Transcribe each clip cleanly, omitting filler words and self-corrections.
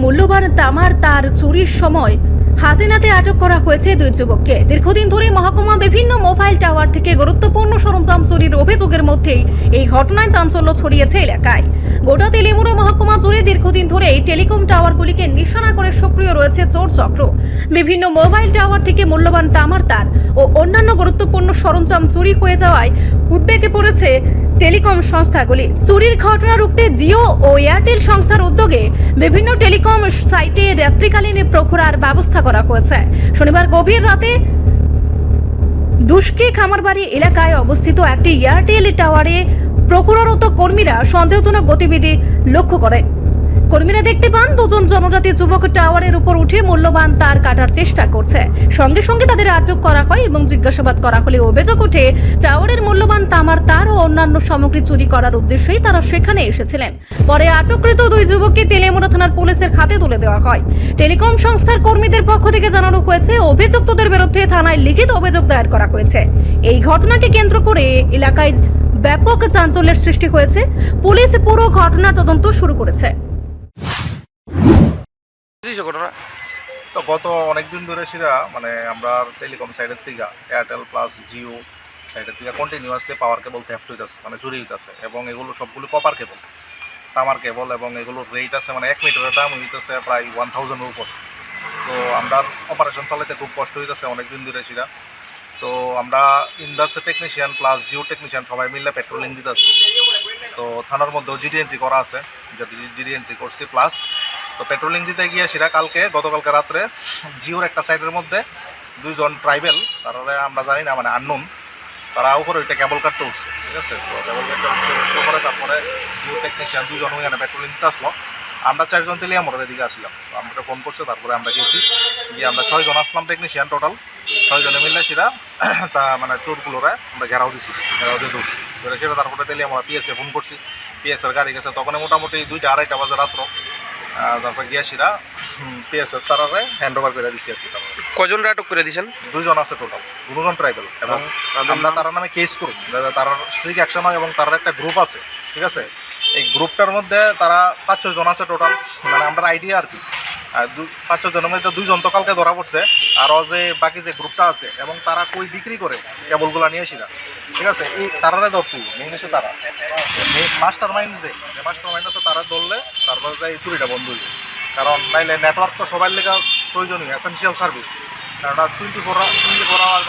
মূল্যবান তামার তার চুরির সময় হাতে নাতে আটক করা হয়েছে দুই যুবককে। দীর্ঘদিন ধরে মহকুমা বিভিন্ন মোবাইল টাওয়ার থেকে গুরুত্বপূর্ণ সরঞ্জাম চুরির অভিযোগের মধ্যেই এই ঘটনায় চাঞ্চল্য ছড়িয়েছে এলাকায়। গোটা তেলিয়ামুড়া মহকুমা জুড়ে দীর্ঘদিন ধরে এই টেলিকম টাওয়ারগুলিকে নিশানা করে সক্রিয় রয়েছে চোর চক্র। বিভিন্ন মোবাইল টাওয়ার থেকে মূল্যবান তামার তার ও অন্যান্য গুরুত্বপূর্ণ সরঞ্জাম চুরি হয়ে যাওয়ায় উদ্বেগে পড়েছে টেলিকম সংস্থাগুলি। চুরির ঘটনা রুখতে জিও ও এয়ারটেল সংস্থার উদ্যোগে বিভিন্ন টেলিকম সাইটে রাত্রিকালীন প্রহরার ব্যবস্থা করা হয়েছে। শনিবার গভীর রাতে দুষ্কি খামারবাড়ি এলাকায় অবস্থিত একটি এয়ারটেল টাওয়ারে প্রহরারত কর্মীরা সন্দেহজনক গতিবিধি লক্ষ্য করেন। কর্মীরা দেখতে পান দুজন জনজাতি যুবক টাওয়ারের উপর উঠে মূল্যবান তার কাটার চেষ্টা করছে। সঙ্গে সঙ্গে তাদের আটক করা হয় এবং জিজ্ঞাসাবাদ করা হলে অভিযোগ ওঠে টাওয়ারের মূল্যবান তামার তার ও অন্যান্য সামগ্রী চুরি করার উদ্দেশ্যেই তারা সেখানে এসেছিলেন। পরে আটককৃত দুই যুবককে তেলিয়ামুড়া থানার পুলিশের হাতে তুলে দেওয়া হয়। টেলিকম সংস্থার কর্মীদের পক্ষ থেকে জানানো হয়েছে, অভিযুক্তদের বিরুদ্ধে থানায় লিখিত অভিযোগ দায়ের করা হয়েছে। এই ঘটনাকে কেন্দ্র করে এলাকায় ব্যাপক চাঞ্চল্যের সৃষ্টি হয়েছে। পুলিশ পুরো ঘটনা তদন্ত শুরু করেছে। তো গত অনেকদিন ধরে সেটা আমরা টেলিকম সাইডের থেকে এয়ারটেল প্লাস জিও সাইডের থেকে কন্টিনিউয়াসলি পাওয়ার কেবল থেফট হইতেছে, চুরি হইতেছে। এবং এগুলো সবগুলো কপার কেবল, তামার কেবল, এবং এগুলোর রেট আছে 1 মিটারের দাম হইতেছে প্রায় 1000-এর উপর। তো আমরা অপারেশন চালাইতে খুব কষ্ট হইতেছে অনেকদিন ধরে সেটা। তো আমরা industry technician plus Jio technician সবাই মিলে পেট্রোলিং দিতেছি। তো থানার মধ্যেও জিডি এন্ট্রি করা আছে, জিডি এন্ট্রি করছি প্লাস। তো পেট্রোলিং দিতে গিয়ে সেটা গতকালকে রাত্রে জিওর একটা সাইডের মধ্যে দুইজন ট্রাইবেল, তারা আমরা জানি না আননোন, তারা উপরে ওইটা কেবল কাটতে উঠছে, ঠিক আছে। তো কেবল কাটতে উঠছে পরে তারপরে জিও টেকনিশিয়ান দুজন ওইখানে পেট্রোলিং দিতে আসলো। আমরা 4 জন তেলিয়ামুড়ার দিকে আসলাম। তো আমরা ফোন করছে, তারপরে আমরা গেছি, গিয়ে আমরা 6 জন আসলাম টেকনিশিয়ান টোটাল। 6 জনে মিললে সেটা তা চোরগুলোরে আমরা ঘেরাও দিছি, ঘেরাও দিয়ে ধরছি ধরে সেটা। তারপরে তেলিয়ামুড়া পিএসএ ফোন করছি, পিএসএর গাড়ি গেছে। তখন মোটামুটি 2টা-2:30 বাজে রাত্র। তারপর গিয়া সেটা পিএসএর তারারে হ্যান্ড ওভার করে দিছি আর কি। তারপরে কজনরা আটক করে দিয়েছেন? 2 জন আছে টোটাল, 2 জন ট্রাইবেল। এবং আমরা তার নামে কেস করব, তার স্ট্রিক অ্যাকশন হয়। এবং তার একটা গ্রুপ আছে, ঠিক আছে। এই গ্রুপটার মধ্যে তারা 5-6 জন আছে টোটাল, আমরা আইডিয়া আর কি। 5-6 জনের মধ্যে 2 জন তো কালকে ধরা পড়ছে। আরও যে বাকি যে গ্রুপটা আছে, এবং তারা কই বিক্রি করে কেবলগুলো নিয়ে এসিরা, ঠিক আছে। এই তারারে ধরছি মেইন হচ্ছে তারা মাস্টার মাইন্ড, যে মাস্টার মাইন্ড আছে তারা ধরলে তারপরে এই চুরিটা বন্ধ হয়ে যায়। কারণ নাইলে নেটওয়ার্ক তো সবার লেগে প্রয়োজনীয়, এসেনশিয়াল সার্ভিস। কারণ 24 আওয়ার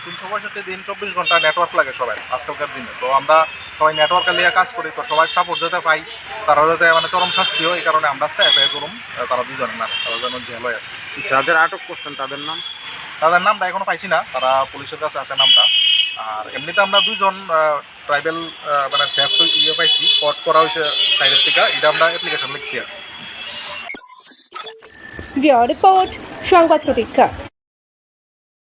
365 দিন 24 ঘন্টা নেটওয়ার্ক লাগে সবাই আজকালকার দিনে। তো আমরা সবাই নেটওয়ার্কে নিয়ে কাজ করি, তো সবাই সাপোর্ট যাতে পাই, তারা যাতে চরম শাস্তি হয়, এই কারণে আমরা এফআইআর করুন তারা 2 জনের নামে, তারা যেন জেল হয়ে আসে। যাদের আটক করছেন তাদের নাম? তাদের নামটা এখনো পাইছি না, তারা পুলিশের কাছে আছে নামটা। আর এমনিতে আমরা 2 জন ট্রাইবেল থ্যাফট পাইছি, কট করা হয়েছে সাইডের থেকে, এটা আমরা অ্যাপ্লিকেশন লিখছি আর। রিপোর্ট সংবাদ প্রতীক্ষা।